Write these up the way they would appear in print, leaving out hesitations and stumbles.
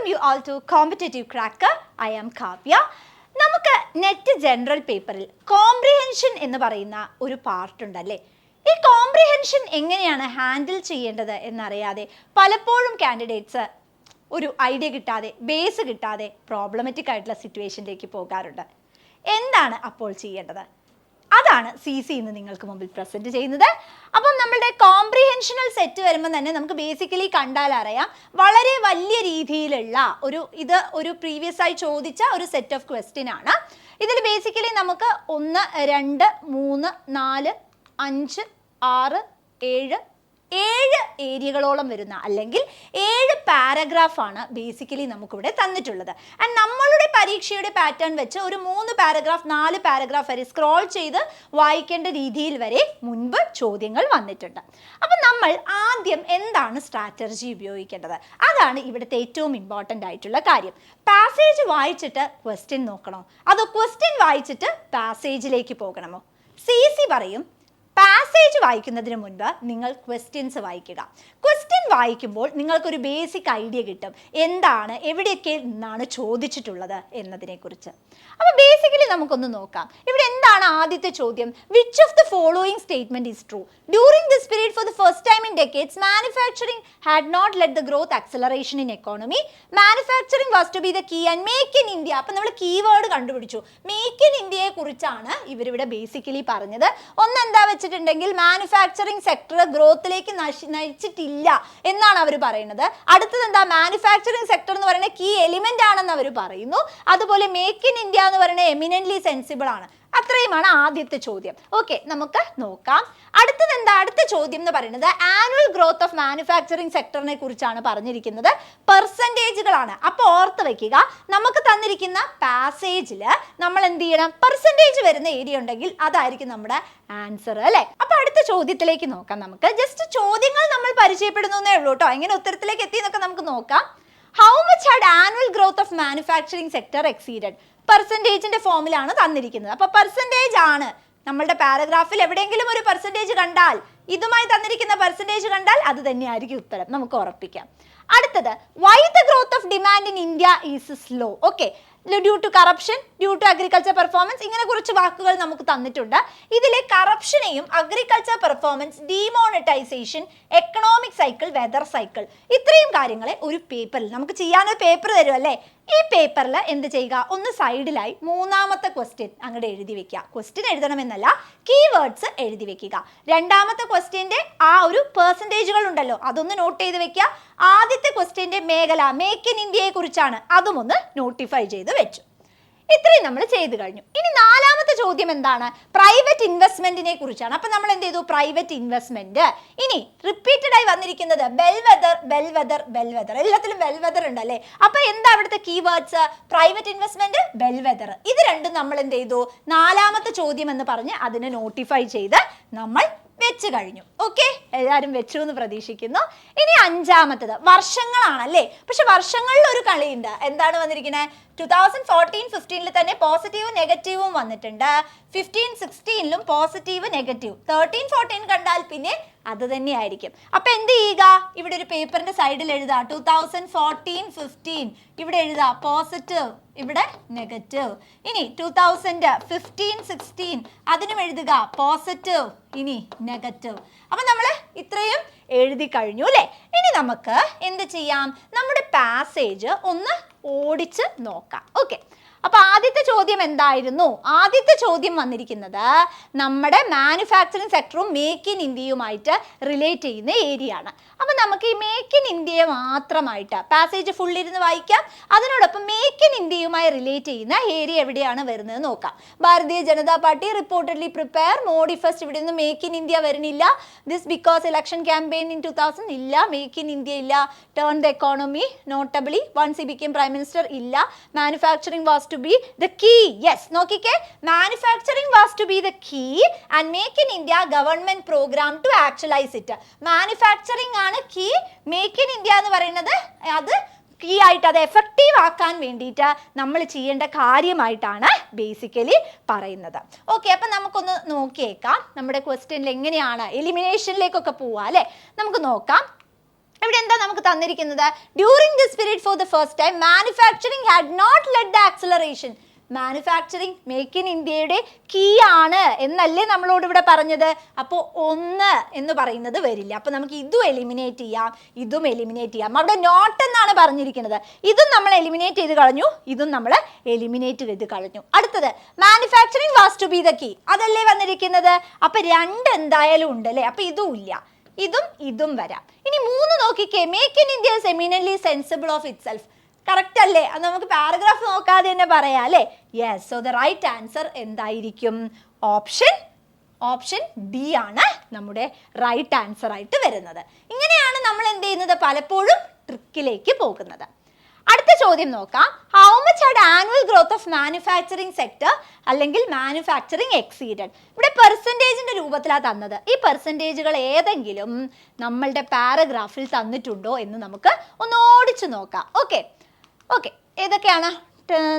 welcome you all to Competitive Cracker. I am Kavya. നമുക്ക് net general പേപ്പറിൽ comprehension എന്ന് പറയുന്ന ഒരു പാർട്ട് ഉണ്ടല്ലേ. ഈ കോംപ്രിഹെൻഷൻ എങ്ങനെയാണ് ഹാൻഡിൽ ചെയ്യേണ്ടത് എന്നറിയാതെ പലപ്പോഴും കാൻഡിഡേറ്റ്സ് ഒരു ഐഡിയ കിട്ടാതെ ബേസ് കിട്ടാതെ പ്രോബ്ലമാറ്റിക് ആയിട്ടുള്ള സിറ്റുവേഷനിലേക്ക് പോകാറുണ്ട്. എന്താണ് അപ്പോൾ ചെയ്യേണ്ടത്? അതാണ് CC ഇന്ന് നിങ്ങൾക്ക് മുമ്പിൽ പ്രസന്റ് ചെയ്യുന്നത്. അപ്പം നമ്മളുടെ കോംപ്രിഹെൻഷണൽ സെറ്റ് വരുമ്പോൾ തന്നെ നമുക്ക് ബേസിക്കലി കണ്ടാൽ അറിയാം വളരെ വലിയ രീതിയിലുള്ള ഒരു പ്രീവിയസ് ആയി ചോദിച്ച ഒരു സെറ്റ് ഓഫ് ക്വസ്റ്റ്യൻ ആണ്. ഇതിൽ ബേസിക്കലി നമുക്ക് 1 2 3 4 5 6 7 ഏരിയകളോളം വരുന്ന അല്ലെങ്കിൽ 7 പാരഗ്രാഫാണ് ബേസിക്കലി നമുക്കിവിടെ തന്നിട്ടുള്ളത്. ആൻഡ് നമ്മളുടെ പരീക്ഷയുടെ പാറ്റേൺ വെച്ച് ഒരു 3 പാരഗ്രാഫ് 4 പാരഗ്രാഫ് വരെ സ്ക്രോൾ ചെയ്ത് വായിക്കേണ്ട രീതിയിൽ വരെ മുൻപ് ചോദ്യങ്ങൾ വന്നിട്ടുണ്ട്. അപ്പം നമ്മൾ ആദ്യം എന്താണ് സ്ട്രാറ്റജി ഉപയോഗിക്കേണ്ടത്? അതാണ് ഇവിടുത്തെ ഏറ്റവും ഇമ്പോർട്ടൻ്റ് ആയിട്ടുള്ള കാര്യം. പാസേജ് വായിച്ചിട്ട് ക്വസ്റ്റ്യൻ നോക്കണോ, അതോ ക്വസ്റ്റ്യൻ വായിച്ചിട്ട് പാസേജിലേക്ക് പോകണമോ? CC പറയും പാസേജ് വായിക്കുന്നതിന് മുൻപ് നിങ്ങൾ ക്വസ്റ്റ്യൻസ് വായിക്കുക. ക്വസ്റ്റ്യൻ വായിക്കുമ്പോൾ നിങ്ങൾക്കൊരു ബേസിക് ഐഡിയ കിട്ടും എന്താണ് എവിടെയൊക്കെ നിന്നാണ് ചോദിച്ചിട്ടുള്ളത് എന്നതിനെക്കുറിച്ച്. അപ്പോൾ ബേസിക്കലി നമുക്കൊന്ന് നോക്കാം. ഇവിടെ എന്താണ് ആദ്യത്തെ ചോദ്യം? Which of the following statement is true? During this period for the first time in decades manufacturing had not let the growth acceleration in economy. Manufacturing was to be the key and make in India. അപ്പം നമ്മൾ keyword കണ്ടുപിടിച്ചു. Make in ഇന്ത്യയെ കുറിച്ചാണ് ഇവരിവിടെ basically പറഞ്ഞത്. ഒന്നെന്താ വെച്ചിട്ടുണ്ടെങ്കിൽ manufacturing sector ഗ്രോത്തിലേക്ക് നയിച്ചിട്ടില്ല എന്നാണ് അവർ പറയുന്നത്. അടുത്തത് എന്താ? മാനുഫാക്ചറിംഗ് സെക്ടർ എന്ന് പറയുന്നത് കീ എലിമെന്റ് ആണെന്ന് അവർ പറയുന്നു. അതുപോലെ മേക്ക് ഇൻ ഇന്ത്യ എന്ന് പറയുന്നത് എമിനന്റ്ലി സെൻസിബിൾ ആണ്. അത്രയുമാണ് ആദ്യത്തെ ചോദ്യം. ഓക്കെ, നമുക്ക് നോക്കാം. അടുത്തത് എന്താ? അടുത്ത ചോദ്യം എന്ന് പറയുന്നത് ആനുവൽ ഗ്രോത്ത് ഓഫ് മാനുഫാക്ചറിംഗ് സെക്ടറിനെ കുറിച്ചാണ് പറഞ്ഞിരിക്കുന്നത്. പെർസെൻറ്റേജുകളാണ്. അപ്പോൾ ഓർത്ത് വെക്കുക, നമുക്ക് തന്നിരിക്കുന്ന പാസേജിൽ നമ്മൾ എന്ത് ചെയ്യണം? പെർസെൻറ്റേജ് വരുന്ന ഏരിയ ഉണ്ടെങ്കിൽ അതായിരിക്കും നമ്മുടെ ആൻസർ അല്ലേ. അപ്പൊ അടുത്ത ചോദ്യത്തിലേക്ക് നോക്കാം. നമുക്ക് ജസ്റ്റ് ചോദ്യങ്ങൾ നമ്മൾ പരിചയപ്പെടുന്നേ ഉള്ളൂ കേട്ടോ. എങ്ങനെ ഉത്തരത്തിലേക്ക് എത്തി എന്നൊക്കെ നമുക്ക് നോക്കാം. How much had annual growth of manufacturing sector exceeded? പെർസെൻറ്റേജിന്റെ ഫോമിലാണ് തന്നിരിക്കുന്നത്. അപ്പൊ പെർസെൻറ്റേജ് ആണ് നമ്മളുടെ പാരഗ്രാഫിൽ എവിടെയെങ്കിലും ഒരു പെർസെൻറ്റേജ് കണ്ടാൽ, ഇതുമായി തന്നിരിക്കുന്ന പെർസെൻറ്റേജ് കണ്ടാൽ അത് തന്നെയായിരിക്കും ഉത്തരം. നമുക്ക് ഉറപ്പിക്കാം. അടുത്തത് why the growth of demand in India is slow? Okay, due to corruption, due to agriculture performance, ഇങ്ങനെ കുറച്ച് വാക്കുകൾ നമുക്ക് തന്നിട്ടുണ്ട്. ഇതിലെ കറപ്ഷനെയും agriculture performance, demonetisation, economic cycle, weather cycle, ഇത്രയും കാര്യങ്ങളെ ഒരു പേപ്പറിൽ നമുക്ക് ചെയ്യാനൊരു പേപ്പർ തരും അല്ലേ. ഈ പേപ്പറിൽ എന്ത് ചെയ്യുക? ഒന്ന് സൈഡിലായി മൂന്നാമത്തെ ക്വസ്റ്റ്യൻ അങ്ങോട്ട് എഴുതി വെക്കുക. ക്വസ്റ്റ്യൻ എഴുതണമെന്നല്ല, കീവേഡ്സ് എഴുതി വെക്കുക. രണ്ടാമത്തെ ക്വസ്റ്റ്യൻ്റെ ആ ഒരു പെർസെൻറ്റേജുകൾ ഉണ്ടല്ലോ, അതൊന്ന് നോട്ട് ചെയ്ത് വെക്കുക. ആദ്യത്തെ ക്വസ്റ്റ്യൻ്റെ മേഖല മേക്ക് ഇൻ ഇന്ത്യയെ കുറിച്ചാണ്, അതും ഒന്ന് നോട്ടിഫൈ ചെയ്ത് വെച്ചു. ഇത്രയും നമ്മൾ ചെയ്തു കഴിഞ്ഞു. ഇനി നാലാമത്തെ ചോദ്യം എന്താണ്? പ്രൈവറ്റ് ഇൻവെസ്റ്റ്മെന്റിനെ കുറിച്ചാണ്. അപ്പൊ നമ്മൾ എന്ത് ചെയ്തു? Private investment. ഇനി റിപ്പീറ്റഡ് ആയി വന്നിരിക്കുന്നത് ബെൽവെദർ, ബെൽവെദർ, ബെൽവെദർ, എല്ലാത്തിലും ബെൽവെദർ ഉണ്ടല്ലേ. അപ്പൊ എന്താ അവിടുത്തെ കീവേഡ്സ്? Private investment, ബെൽവെദർ. ഇത് രണ്ടും നമ്മൾ എന്ത് ചെയ്തു? നാലാമത്തെ ചോദ്യം എന്ന് പറഞ്ഞ് അതിനെ നോട്ടിഫൈ ചെയ്ത് നമ്മൾ വെച്ച് കഴിഞ്ഞു. ഓക്കെ, എല്ലാവരും വെച്ചു എന്ന് പ്രതീക്ഷിക്കുന്നു. ഇനി അഞ്ചാമത്തത് വർഷങ്ങളാണല്ലേ. പക്ഷെ വർഷങ്ങളിൽ ഒരു കളിയുണ്ട്. എന്താണ് വന്നിരിക്കുന്നത്? 2014-15 തന്നെ പോസിറ്റീവും നെഗറ്റീവും വന്നിട്ടുണ്ട്. 15-16 പോസിറ്റീവ് നെഗറ്റീവ്. 13-14 കണ്ടാൽ പിന്നെ അത് തന്നെയായിരിക്കും. അപ്പൊ എന്ത് ചെയ്യുക? ഇവിടെ ഒരു പേപ്പറിന്റെ സൈഡിൽ എഴുതാ 2014-15, ഇവിടെ എഴുതാ പോസിറ്റീവ്, ഇവിടെ നെഗറ്റീവ്. ഇനി 2015-16 അതിനും എഴുതുക പോസിറ്റീവ്, ഇനി നെഗറ്റീവ്. അപ്പൊ നമ്മൾ ഇത്രയും എഴുതി കഴിഞ്ഞു അല്ലേ. ഇനി നമുക്ക് എന്ത് ചെയ്യാം? നമ്മുടെ പാസേജ് ഒന്ന് ഓടിച്ച് നോക്കാം. ഓക്കെ, അപ്പൊ ആദ്യത്തെ ചോദ്യം എന്തായിരുന്നു? ആദ്യത്തെ ചോദ്യം വന്നിരിക്കുന്നത് നമ്മുടെ മാനുഫാക്ചറിങ് സെക്ടറും മേക്ക് ഇൻ ഇന്ത്യയുമായിട്ട് റിലേറ്റ് ചെയ്യുന്ന ഏരിയ ആണ്. അപ്പൊ നമുക്ക് ഈ മേക്ക് ഇൻ ഇന്ത്യയെ മാത്രമായിട്ട് പാസേജ് ഫുൾ ഇരുന്ന് വായിക്കാം. അതിനോടൊപ്പം മേക്ക് ഇൻ ഇന്ത്യയുമായി റിലേറ്റ് ചെയ്യുന്ന ഏരിയ എവിടെയാണ് വരുന്നത് നോക്കാം. Bharatiya Janata Party reportedly prepare Modi first. ഇവിടെ നിന്ന് മേക്ക് ഇൻ ഇന്ത്യ വരുന്നില്ല. This because election campaign in 2000 ഇല്ല. മേക്ക് ഇൻ ഇന്ത്യ ഇല്ല. Turn the economy notably once he became prime minister ഇല്ല. Manufacturing was to be the key. Yes, നോക്കിക്കേ, manufacturing was to be the key and make in India government program to actualize it. Manufacturing ആണ് key, make in India എന്ന് പറയുന്നത് അത് key ആയിട്ട് അത് effective ആക്കാൻ വേണ്ടിയിട്ട് നമ്മൾ ചെയ്യേണ്ട കാര്യമായിട്ടാണ് ബേസിക്കലി പറയുന്നത്. ഓക്കെ, അപ്പം നമുക്കൊന്ന് നോക്കിയേക്കാം നമ്മുടെ ക്വസ്റ്റ്യനിൽ എങ്ങനെയാണ് എലിമിനേഷനിലേക്കൊക്കെ പോവാം അല്ലേ. നമുക്ക് നോക്കാം. ഇവിടെ എന്താ നമുക്ക് തന്നിരിക്കുന്നത്? During this period for the first time manufacturing had not led the acceleration. Manufacturing make in ഇന്ത്യയുടെ കീ ആണ് എന്നല്ലേ നമ്മളോട് ഇവിടെ പറഞ്ഞത്. അപ്പോൾ 1 എന്ന് പറയുന്നത് വരില്ല. അപ്പോൾ നമുക്ക് ഇതും എലിമിനേറ്റ് ചെയ്യാം, ഇതും എലിമിനേറ്റ് ചെയ്യാം. അവിടെ നോട്ട് എന്നാണ് പറഞ്ഞിരിക്കുന്നത്. ഇതും നമ്മൾ എലിമിനേറ്റ് ചെയ്ത് കളഞ്ഞു, ഇതും നമ്മൾ എലിമിനേറ്റ് ചെയ്ത് കളഞ്ഞു. അടുത്തത് manufacturing was to be the key, അതല്ലേ വന്നിരിക്കുന്നത്. അപ്പോൾ 2 എന്തായാലും ഉണ്ട് അല്ലേ. അപ്പോൾ ഇതും ഇല്ല, ഇതും വരാം. ഇനി 3 നോക്കിക്കേ. Make in India is eminently sensible of itself. Correct അല്ലേ? അത് നമുക്ക് പാരഗ്രാഫ് നോക്കാതെ തന്നെ പറയാം അല്ലേ. Yes. So the right answer എന്തായിരിക്കും? ഓപ്ഷൻ ഡി ആണ് നമ്മുടെ റൈറ്റ് ആൻസർ ആയിട്ട് വരുന്നത്. ഇങ്ങനെയാണ് നമ്മൾ എന്ത് ചെയ്യുന്നത്? പലപ്പോഴും ട്രിക്കിലേക്ക് പോകുന്നത്. അടുത്ത ചോദ്യം നോക്കാം. How much had annual growth of manufacturing sector അല്ലെങ്കിൽ മാനുഫാക്ചറിംഗ് എക്സീഡഡ്? ഇവിടെ പെർസെൻറ്റേജിന്റെ രൂപത്തിലാണ് തന്നത്. ഈ പെർസെൻറ്റേജുകൾ ഏതെങ്കിലും നമ്മളുടെ പാരഗ്രാഫിൽ തന്നിട്ടുണ്ടോ എന്ന് നമുക്ക് ഒന്ന് ഓടിച്ചു നോക്കാം. ഓക്കെ, ഏതൊക്കെയാണ്?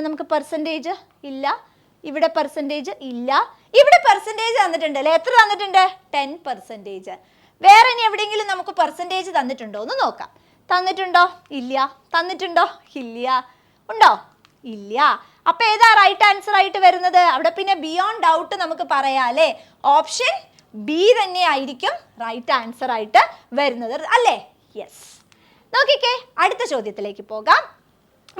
നമുക്ക് പെർസെൻറ്റേജ് ഇല്ല, ഇവിടെ പെർസെൻറ്റേജ് ഇല്ല, ഇവിടെ പെർസെൻറ്റേജ് തന്നിട്ടുണ്ട് അല്ലേ. എത്ര തന്നിട്ടുണ്ട്? 10%. വേറെ ഇനി എവിടെയെങ്കിലും നമുക്ക് പെർസെൻറ്റേജ് തന്നിട്ടുണ്ടോ എന്ന് നോക്കാം. തന്നിട്ടുണ്ടോ? ഇല്ല. തന്നിട്ടുണ്ടോ? ഇല്ല. ഉണ്ടോ? ഇല്ല. അപ്പൊ ഏതാ റൈറ്റ് ആൻസർ ആയിട്ട് വരുന്നത്? അവിടെ പിന്നെ ബിയോണ്ട് ഡൗട്ട് നമുക്ക് പറയാം അല്ലേ. ഓപ്ഷൻ ബി തന്നെ ആയിരിക്കും റൈറ്റ് ആൻസർ ആയിട്ട് വരുന്നത് അല്ലേ. യെസ്. നോക്കിക്കേ, അടുത്ത ചോദ്യത്തിലേക്ക് പോകാം.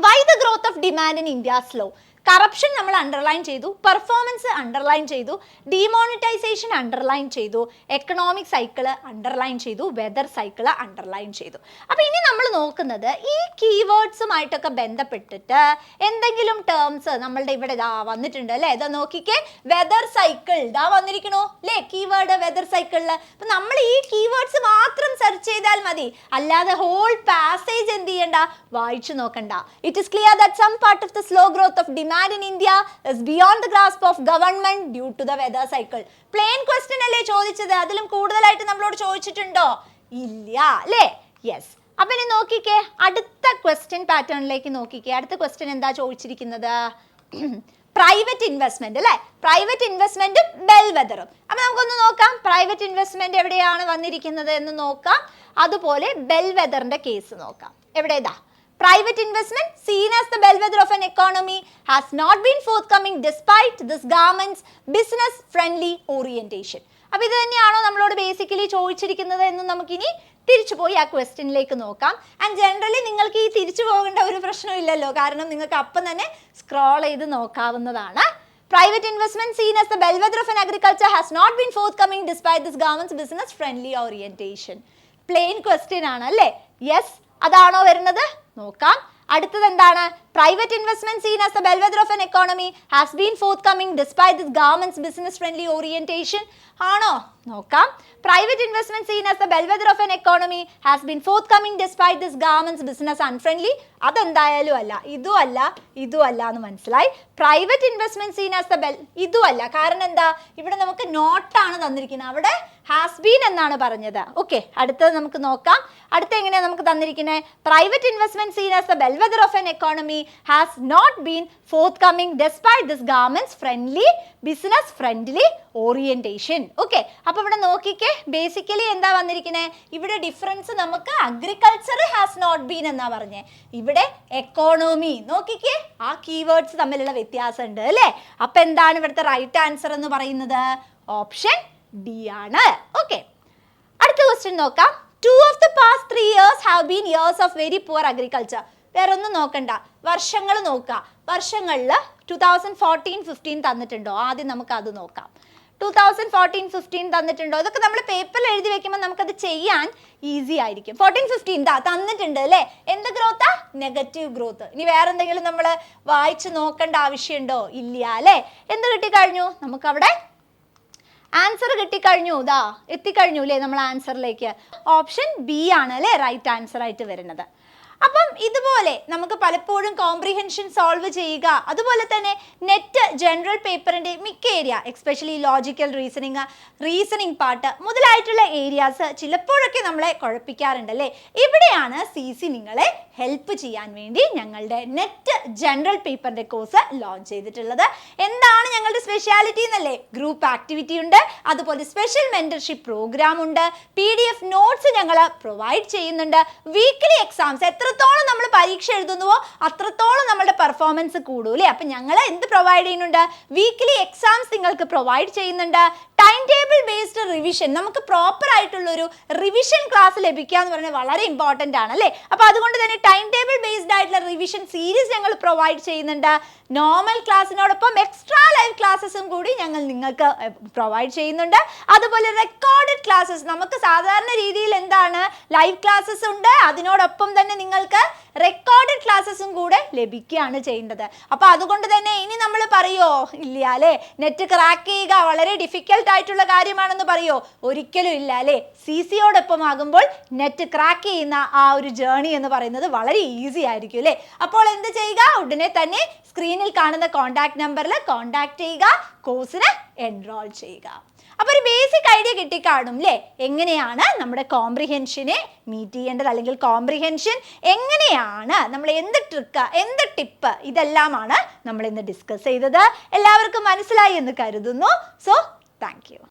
Why the growth of demand in India slow? Corruption നമ്മൾ അണ്ടർലൈൻ ചെയ്തു, പെർഫോമൻസ് അണ്ടർലൈൻ ചെയ്തു, ഡിമോണിറ്റൈസേഷൻ അണ്ടർലൈൻ ചെയ്തു, എക്കണോമിക് സൈക്കിള് അണ്ടർലൈൻ ചെയ്തു, വെദർ സൈക്കിള് അണ്ടർലൈൻ ചെയ്തു. അപ്പോൾ ഇനി നമ്മൾ നോക്കുന്നത് ഈ കീവേഡ്സുമായിട്ടൊക്കെ ബന്ധപ്പെട്ടിട്ട് എന്തെങ്കിലും ടേംസ് നമ്മളുടെ ഇവിടെ ഇതാ വന്നിട്ടുണ്ട് അല്ലേ. ഇതാ നോക്കിക്കേ, വെദർ സൈക്കിൾ ഇതാ വന്നിരിക്കണോ അല്ലേ, കീവേഡ് വെദർ സൈക്കിളിൽ. അപ്പം നമ്മൾ ഈ കീവേഡ്സ് മാത്രം സെർച്ച് ചെയ്താൽ മതി, അല്ലാതെ ഹോൾ പാസേജ് എന്ത് ചെയ്യണ്ട, വായിച്ചു നോക്കണ്ട. It is clear that some part of the slow growth of demand in India is beyond the grasp of government due to the weather cycle. Plain question അല്ലേ ചോദിച്ചത്, അതിലും കൂടുതലായിട്ട് നമ്മളോട് ചോദിച്ചിട്ടുണ്ടോ? ഇല്ല അല്ലേ. യെസ്. അപ്പൊ ഇനി നോക്കിക്കേ, അടുത്ത ക്വസ്റ്റ്യൻ പാറ്റേണിലേക്ക് നോക്കിക്കേ. അടുത്ത ക്വസ്റ്റ്യൻ എന്താ ചോദിച്ചിരിക്കുന്നത്? പ്രൈവറ്റ് ഇൻവെസ്റ്റ്മെന്റ് അല്ലേ. പ്രൈവറ്റ് ഇൻവെസ്റ്റ്മെന്റും ബെൽ വെദറും. അപ്പൊ നമുക്കൊന്ന് നോക്കാം, പ്രൈവറ്റ് ഇൻവെസ്റ്റ്മെന്റ് എവിടെയാണ് വന്നിരിക്കുന്നത് എന്ന് നോക്കാം. അതുപോലെ ബെൽ വെദറിന്റെ കേസ് നോക്കാം. എവിടെയാ? Private investment, seen as the bellwether of an economy, has not been forthcoming despite this government's business-friendly orientation. അപ്പോൾ ഇത് തന്നെയാണോ നമ്മളോട് ബേസിക്കലി ചോദിച്ചിരിക്കുന്നത് എന്ന് നമുക്കിനി തിരിച്ചു പോയി ആ ക്വസ്റ്റ്യനിലേക്ക് നോക്കാം. ആൻഡ് ജനറലി നിങ്ങൾക്ക് ഈ തിരിച്ചു പോകേണ്ട ഒരു പ്രശ്നമില്ലല്ലോ, കാരണം നിങ്ങൾക്ക് അപ്പം തന്നെ സ്ക്രോൾ ചെയ്ത് നോക്കാവുന്നതാണ്. Private investment seen as the bellwether of an agriculture has not been forthcoming despite this government's business-friendly orientation. Plain question ആണ് അല്ലേ. യെസ്, അതാണോ വരുന്നത്? നോക്കാം. അടുത്തത് എന്താണ്? Private investment seen as the bellwether of an economy has been forthcoming despite this government's business friendly orientation. ആണോ? നോക്കാം. Private investment seen as the bellwether of an economy has been forthcoming despite this government's business unfriendly. അതെന്തായാലും അല്ല, ഇതും അല്ല എന്ന് മനസ്സിലായി. Private investment seen as the ഇതും അല്ല. കാരണം എന്താ? ഇവിടെ നമുക്ക് നോട്ടാണ് തന്നിരിക്കുന്നത്, അവിടെ ഹാസ് ബീൻ എന്നാണ് പറഞ്ഞത്. ഓക്കെ, അടുത്തത് നമുക്ക് നോക്കാം. അടുത്ത എങ്ങനെയാണ് നമുക്ക് തന്നിരിക്കുന്നത്? Private investment seen as the bellwether of an economy has not been forthcoming despite this government's business friendly orientation. Okay, അപ്പൊ ഇവിടെ നോക്കിക്കേ, ബേസിക്കലി എന്താ വന്നിരിക്കുന്നത്? ഇവിടെ ഡിഫറൻസ് നമുക്ക് അഗ്രികൾച്ചർ ഹാസ് നോട്ട് ബീൻ എന്നാ പറഞ്ഞേ, ഇവിടെ എക്കോണമി. നോക്കിക്കേ, ആ കീവേഡ്സ് തമ്മിലുള്ള വ്യത്യാസം ഉണ്ട് അല്ലേ. അപ്പൊ എന്താണ് ഇവിടുത്തെ റൈറ്റ് ആൻസർ എന്ന് പറയുന്നത്? ഓപ്ഷൻ ഡി ആണ്. ഓക്കെ, അടുത്ത ക്വസ്റ്റ്യൻ നോക്കാം. 2 of the past 3 years have been years of very poor agriculture. വേറെ ഒന്നും നോക്കണ്ട, വർഷങ്ങൾ നോക്കുക. വർഷങ്ങളിൽ 2014-15 തന്നിട്ടുണ്ടോ? ആദ്യം നമുക്ക് അത് നോക്കാം. 2014-15 തന്നിട്ടുണ്ടോ? ഇതൊക്കെ നമ്മൾ പേപ്പറിൽ എഴുതി വെക്കുമ്പോൾ നമുക്കത് ചെയ്യാൻ ഈസി ആയിരിക്കും. 14-15 തന്നിട്ടുണ്ട് അല്ലേ. എന്ത് ഗ്രോത്താ? Negative growth. ഇനി വേറെ എന്തെങ്കിലും നമ്മൾ വായിച്ച് നോക്കേണ്ട ആവശ്യമുണ്ടോ? ഇല്ല അല്ലേ. എന്ത് കിട്ടിക്കഴിഞ്ഞു? നമുക്കവിടെ ആൻസർ കിട്ടിക്കഴിഞ്ഞു, ഇതാ എത്തിക്കഴിഞ്ഞു അല്ലേ നമ്മൾ ആൻസറിലേക്ക്. ഓപ്ഷൻ ബി ആണ് അല്ലേ റൈറ്റ് ആൻസർ ആയിട്ട് വരുന്നത്. അപ്പം ഇതുപോലെ നമുക്ക് പലപ്പോഴും കോംപ്രിഹെൻഷൻ സോൾവ് ചെയ്യുക, അതുപോലെ തന്നെ നെറ്റ് ജനറൽ പേപ്പറിൻ്റെ മിക്ക area especially logical reasoning part മുതലായിട്ടുള്ള ഏരിയാസ് ചിലപ്പോഴൊക്കെ നമ്മളെ കുഴപ്പിക്കാറുണ്ട് അല്ലേ. ഇവിടെയാണ് CC നിങ്ങളെ ഹെൽപ്പ് ചെയ്യാൻ വേണ്ടി ഞങ്ങളുടെ നെറ്റ് ജനറൽ പേപ്പറിൻ്റെ കോഴ്സ് ലോഞ്ച് ചെയ്തിട്ടുള്ളത്. എന്താണ് ഞങ്ങളുടെ സ്പെഷ്യാലിറ്റി എന്നല്ലേ? ഗ്രൂപ്പ് ആക്ടിവിറ്റി ഉണ്ട്, അതുപോലെ സ്പെഷ്യൽ മെന്റർഷിപ്പ് പ്രോഗ്രാം ഉണ്ട്, PDF നോട്ട്സ് ഞങ്ങൾ പ്രൊവൈഡ് ചെയ്യുന്നുണ്ട്, വീക്ക്ലി എക്സാംസ് എത്രത്തോളം നമ്മൾ പരീക്ഷ എഴുതുന്നുവോ അത്രത്തോളം നമ്മുടെ പെർഫോമൻസ് കൂടും അല്ലേ. അപ്പം ഞങ്ങൾ എന്ത് പ്രൊവൈഡ് ചെയ്യുന്നുണ്ട്? വീക്ക്ലി എക്സാംസ് നിങ്ങൾക്ക് പ്രൊവൈഡ് ചെയ്യുന്നുണ്ട്. ടൈം ടേബിൾ ബേസ്ഡ് റിവിഷൻ, നമുക്ക് പ്രോപ്പർ ആയിട്ടുള്ളൊരു റിവിഷൻ ക്ലാസ് ലഭിക്കുക എന്ന് പറഞ്ഞാൽ വളരെ ഇമ്പോർട്ടൻ്റ് ആണ് അല്ലേ. അപ്പോൾ അതുകൊണ്ട് തന്നെ ടൈം ടേബിൾ ബേസ്ഡ് ആയിട്ടുള്ള റിവിഷൻ സീരീസ് ഞങ്ങൾ പ്രൊവൈഡ് ചെയ്യുന്നുണ്ട്. നോർമൽ ക്ലാസ്സിനോടൊപ്പം എക്സ്ട്രാ ലൈവ് ക്ലാസ്സസും കൂടി ഞങ്ങൾ നിങ്ങൾക്ക് പ്രൊവൈഡ് ചെയ്യുന്നുണ്ട്. അതുപോലെ റെക്കോർഡഡ് ക്ലാസ്സസ്, നമുക്ക് സാധാരണ രീതിയിൽ എന്താണ് ലൈവ് ക്ലാസ്സസ് ഉണ്ട്, അതിനോടൊപ്പം തന്നെ നിങ്ങൾക്ക് റെക്കോർഡഡ് ക്ലാസ്സസും കൂടെ ലഭിക്കുകയാണ് ചെയ്യേണ്ടത്. അപ്പോൾ അതുകൊണ്ട് തന്നെ ഇനി നമ്മൾ പറയുമോ? ഇല്ല അല്ലേ. നെറ്റ് ക്രാക്ക് ചെയ്യുക വളരെ ഡിഫിക്കൽട്ട് ആയിട്ടുള്ള കാര്യമാണെന്ന് പറയുമോ? ഒരിക്കലും ഇല്ല അല്ലേ. CCയോടൊപ്പം ആകുമ്പോൾ നെറ്റ് ക്രാക്ക് ചെയ്യുന്ന ആ ഒരു ജേർണി എന്ന് പറയുന്നത് വളരെ ഈസി ആയിരിക്കും അല്ലേ. അപ്പോൾ എന്ത് ചെയ്യുക? ഉടനെ തന്നെ സ്ക്രീനിൽ കാണുന്ന കോൺടാക്ട് നമ്പറിൽ കോൺടാക്ട് ചെയ്യുക, കോഴ്സിന് എൻറോൾ ചെയ്യുക. അപ്പോൾ ഒരു ബേസിക് ഐഡിയ കിട്ടിക്കാണും അല്ലേ, എങ്ങനെയാണ് നമ്മുടെ കോംപ്രിഹെൻഷനെ മീറ്റ് ചെയ്യേണ്ടത്, അല്ലെങ്കിൽ കോംപ്രിഹെൻഷൻ എങ്ങനെയാണ്, നമ്മൾ എന്ത് ട്രിക്ക്, എന്ത് ടിപ്പ്, ഇതെല്ലാമാണ് നമ്മൾ ഇന്ന് ഡിസ്കസ് ചെയ്തത്. എല്ലാവർക്കും മനസ്സിലായി എന്ന് കരുതുന്നു. So thank you.